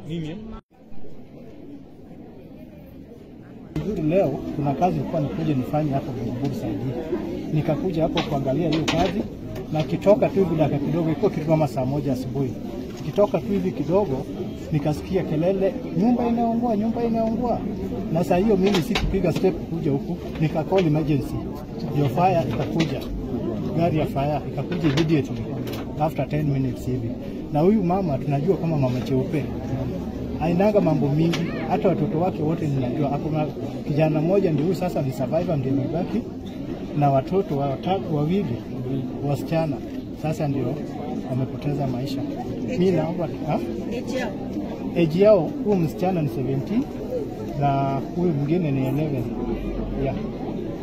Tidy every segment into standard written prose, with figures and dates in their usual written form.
Mimi leo kuna kazi ilikuwa nikuja nifanye hapo Bunguri Saidi. Nikakuja hapo kuangalia hiyo kazi na kitoka tu hivi dakika kidogo, iko kitu kama saa 1 asubuhi. Kitoka tu hivi kidogo nikasikia kelele, nyumba inaungua, nyumba inaungua. Na saa hiyo mimi sikupiga step kuja huku, nikacall emergency. Ndio fire ikakuja. Gari ya fire ikakuja immediately after 10 minutes hivi. Na huyu mama tunajua kama mama cheupe. Hainaga mambo mingi, hata watoto wake wote ninajua. Hakuna kijana mmoja ndio huyu sasa ni survivor ndio mbaki, na watoto wawili wasichana sasa ndio wamepoteza maisha. Mimi naomba age yao, huyu msichana ni 17 na huyu mwingine ni 11. Yeah.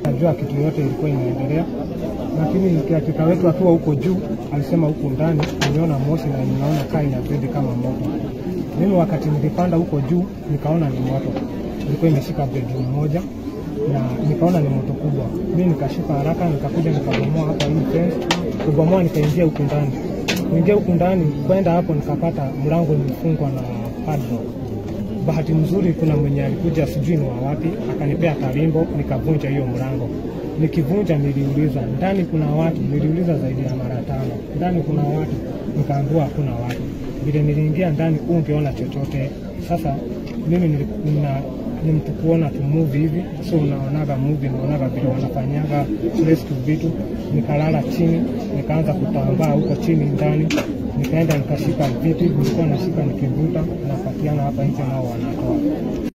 Najua kitu yote ilikuwa inaendelea, lakini kiakika wetu akiwa huko juu alisema huko ndani aliona moshi na ninaona kaa inazidi kama moto. Mimi wakati nilipanda huko juu nikaona ni moto. Ilikuwa imeshika bedroom moja na nikaona ni moto kubwa. Mimi nikashuka haraka nikakuja nikabomoa hapa hii fence. Kubomoa nikaingia huko ndani. Kuingia huko ndani kwenda hapo nikapata mlango umefungwa na padlock. Bahati mzuri kuna mwenye alikuja sijui ni wapi akanipea tarimbo nikavunja hiyo mlango. Nikivunja niliuliza ndani kuna watu, niliuliza zaidi ya mara 5. Ndani kuna watu, nikaambiwa hakuna watu. Vile niliingia ndani ungeona chochote. Sasa mimi ni mtu kuona tu movie hivi, so unaonaga movie, unaonaga vile wanafanyaga rescue vitu. Nikalala chini, nikaanza kutambaa huko chini ndani. Nikaenda nikashika vitu, nilikuwa nashika nikivuta, napatiana hapa nje nao wanatoa.